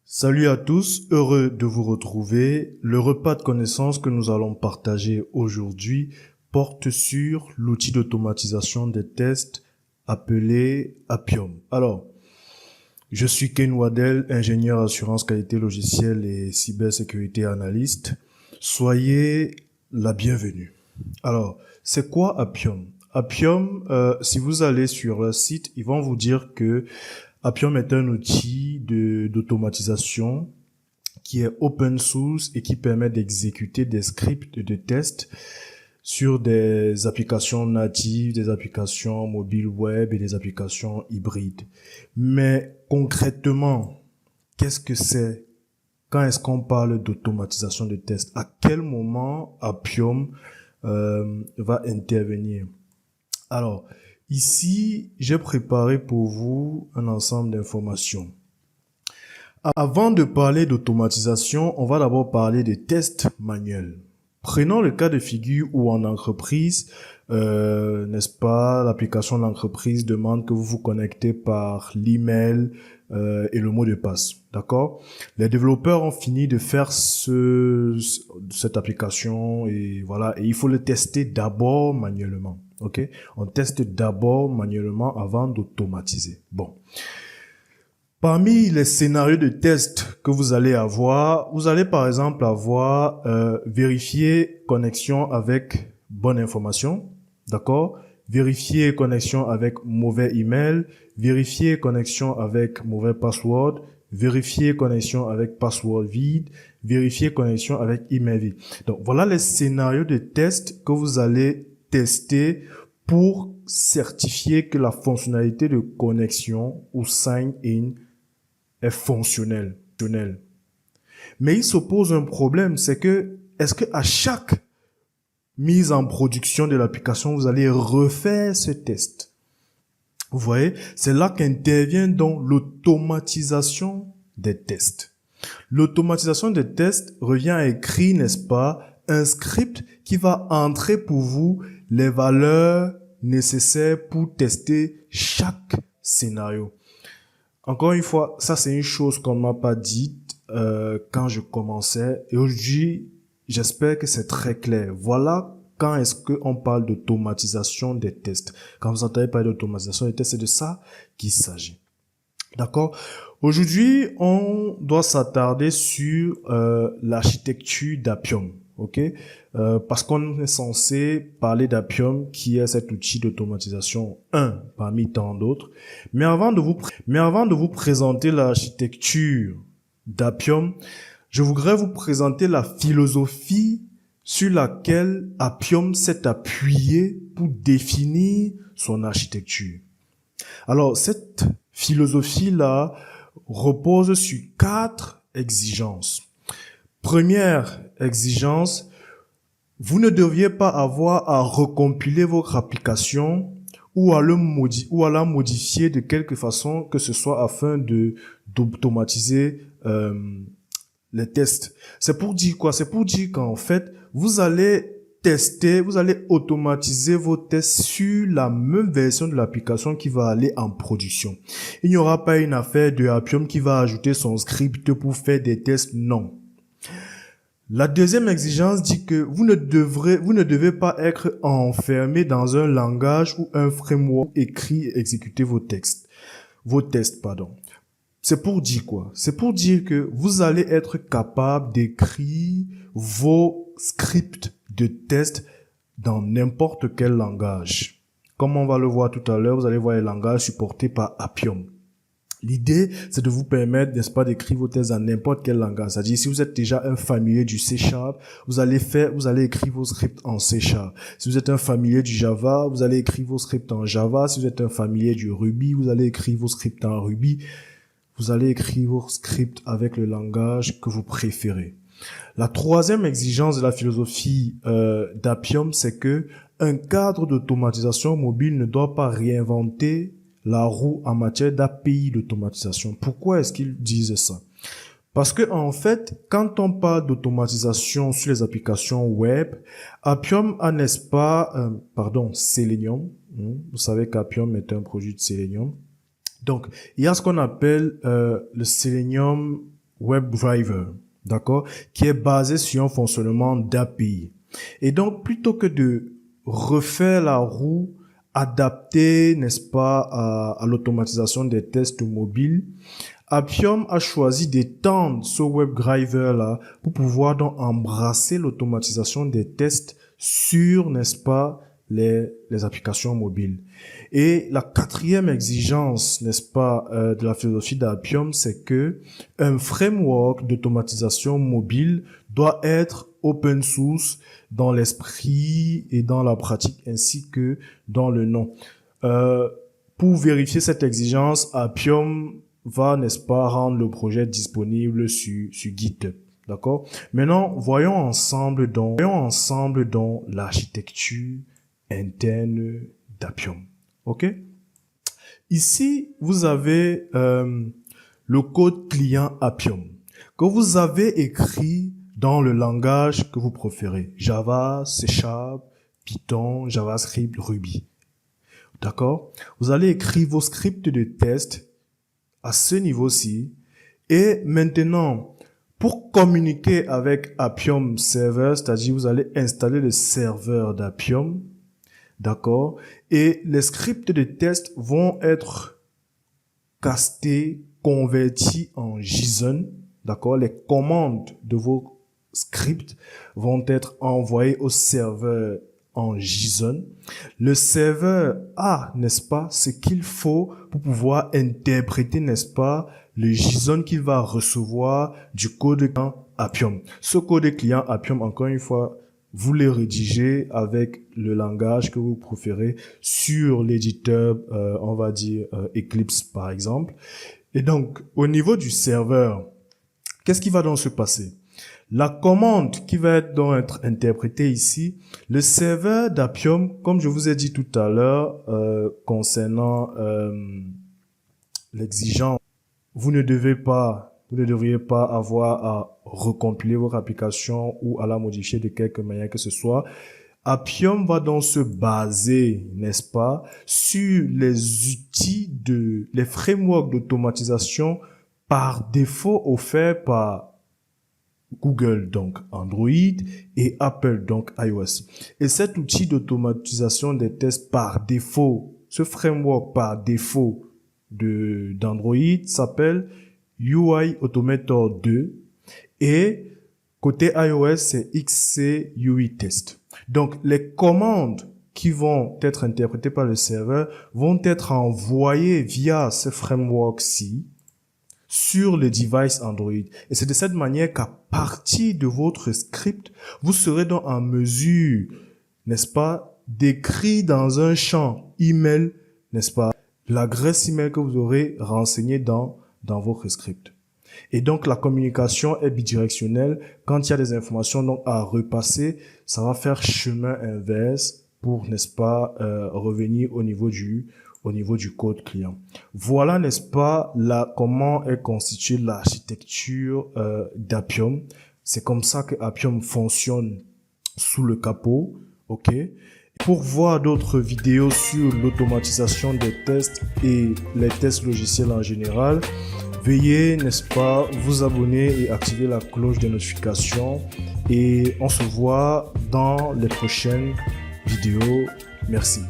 Salut à tous, heureux de vous retrouver. Le repas de connaissances que nous allons partager aujourd'hui porte sur l'outil d'automatisation des tests appelé Appium. Alors, je suis Ken Waddell, ingénieur assurance qualité logicielle et cybersécurité analyste. Soyez la bienvenue. Alors, c'est quoi Appium? Appium, si vous allez sur le site, ils vont vous dire que Appium est un outil d'automatisation qui est open source et qui permet d'exécuter des scripts de tests sur des applications natives, des applications mobiles web et des applications hybrides. Mais concrètement, qu'est-ce que c'est? Quand est-ce qu'on parle d'automatisation de tests? À quel moment Appium va intervenir? Alors, ici, j'ai préparé pour vous un ensemble d'informations. Avant de parler d'automatisation, on va d'abord parler des tests manuels. Prenons le cas de figure où en entreprise, n'est-ce pas, l'application de l'entreprise demande que vous vous connectez par l'email et le mot de passe. D'accord? Les développeurs ont fini de faire cette application et voilà, et il faut le tester d'abord manuellement. Ok? On teste d'abord manuellement avant d'automatiser. Bon. Parmi les scénarios de test que vous allez avoir, vous allez par exemple avoir vérifier connexion avec bonne information, d'accord? Vérifier connexion avec mauvais email, vérifier connexion avec mauvais password, vérifier connexion avec password vide, vérifier connexion avec email vide. Donc voilà les scénarios de test que vous allez tester pour certifier que la fonctionnalité de connexion ou sign-in est fonctionnelle. Mais il s'oppose un problème, c'est que est-ce que à chaque mise en production de l'application, vous allez refaire ce test? Vous voyez, c'est là qu'intervient donc l'automatisation des tests. L'automatisation des tests revient à écrire, n'est-ce pas, un script qui va entrer pour vous les valeurs nécessaires pour tester chaque scénario. Encore une fois, ça c'est une chose qu'on ne m'a pas dite quand je commençais. Et aujourd'hui, j'espère que c'est très clair. Voilà quand est-ce qu'on parle d'automatisation des tests. Quand vous entendez parler d'automatisation des tests, c'est de ça qu'il s'agit. D'accord? Aujourd'hui, on doit s'attarder sur l'architecture d'Appium. Ok, parce qu'on est censé parler d'Appium, qui est cet outil d'automatisation, un parmi tant d'autres. Mais avant de vous présenter l'architecture d'Appium, je voudrais vous présenter la philosophie sur laquelle Appium s'est appuyé pour définir son architecture. Alors, cette philosophie-là repose sur 4 exigences. Première exigence, vous ne devriez pas avoir à recompiler votre application ou à la modifier de quelque façon que ce soit afin d'automatiser les tests. C'est pour dire quoi? C'est pour dire qu'en fait, vous allez automatiser vos tests sur la même version de l'application qui va aller en production. Il n'y aura pas une affaire de Appium qui va ajouter son script pour faire des tests, non. La deuxième exigence dit que vous ne devez pas être enfermé dans un langage ou un framework écrit et exécuter vos tests. C'est pour dire quoi? C'est pour dire que vous allez être capable d'écrire vos scripts de test dans n'importe quel langage. Comme on va le voir tout à l'heure, vous allez voir les langages supportés par Appium. L'idée, c'est de vous permettre, n'est-ce pas, d'écrire vos tests dans n'importe quel langage. C'est-à-dire, si vous êtes déjà un familier du C#, vous allez écrire vos scripts en C#. Si vous êtes un familier du Java, vous allez écrire vos scripts en Java. Si vous êtes un familier du Ruby, vous allez écrire vos scripts en Ruby. Vous allez écrire vos scripts avec le langage que vous préférez. La troisième exigence de la philosophie d'Appium, c'est que un cadre d'automatisation mobile ne doit pas réinventer la roue en matière d'API d'automatisation. Pourquoi est-ce qu'ils disent ça? Parce que en fait, quand on parle d'automatisation sur les applications web, Appium a, n'est-ce pas, Selenium. Vous savez qu'Appium est un produit de Selenium. Donc, il y a ce qu'on appelle le Selenium WebDriver, d'accord, qui est basé sur un fonctionnement d'API. Et donc, plutôt que de refaire la roue adaptée, n'est-ce pas, à l'automatisation des tests mobiles, Appium a choisi d'étendre ce WebDriver-là pour pouvoir donc embrasser l'automatisation des tests sur, n'est-ce pas, les applications mobiles. Et la quatrième exigence, n'est-ce pas, de la philosophie d'Appium, c'est que un framework d'automatisation mobile doit être open source dans l'esprit et dans la pratique ainsi que dans le nom. Pour vérifier cette exigence, Appium va, n'est-ce pas, rendre le projet disponible sur GitHub. D'accord? Maintenant, voyons ensemble donc l'architecture interne d'Appium. OK? Ici, vous avez le code client Appium que vous avez écrit dans le langage que vous préférez. Java, C#, Python, JavaScript, Ruby. D'accord? Vous allez écrire vos scripts de test à ce niveau-ci. Et maintenant, pour communiquer avec Appium Server, c'est-à-dire vous allez installer le serveur d'Appium. D'accord? Et les scripts de test vont être castés, convertis en JSON. D'accord? Les commandes de vos scripts vont être envoyées au serveur en JSON. Le serveur a, n'est-ce pas, ce qu'il faut pour pouvoir interpréter, n'est-ce pas, le JSON qu'il va recevoir du code client Appium. Ce code client Appium, encore une fois, vous le rédigez avec le langage que vous préférez sur l'éditeur, on va dire Eclipse par exemple. Et donc, au niveau du serveur, qu'est-ce qui va donc se passer? La commande qui va donc être interprétée ici, le serveur d'Appium, comme je vous ai dit tout à l'heure, concernant l'exigence, vous ne devriez pas avoir à recompiler votre application ou à la modifier de quelque manière que ce soit. Appium va donc se baser, n'est-ce pas, sur les outils les frameworks d'automatisation par défaut offerts par Google, donc Android, et Apple, donc iOS. Et cet outil d'automatisation des tests par défaut, ce framework par défaut d'Android s'appelle UI Automator 2 et côté iOS, c'est XC UI Test. Donc, les commandes qui vont être interprétées par le serveur vont être envoyées via ce framework-ci sur les devices Android. Et c'est de cette manière qu'à partir de votre script, vous serez donc en mesure, n'est-ce pas, d'écrire dans un champ email, n'est-ce pas, l'adresse email que vous aurez renseignée dans votre script. Et donc, la communication est bidirectionnelle. Quand il y a des informations donc à repasser, ça va faire chemin inverse pour, n'est-ce pas, revenir au niveau du code client. Voilà, n'est-ce pas, comment est constituée l'architecture d'Appium. C'est comme ça que Appium fonctionne sous le capot. OK? Pour voir d'autres vidéos sur l'automatisation des tests et les tests logiciels en général, veuillez, n'est-ce pas, vous abonner et activer la cloche de notification. Et on se voit dans les prochaines vidéos. Merci.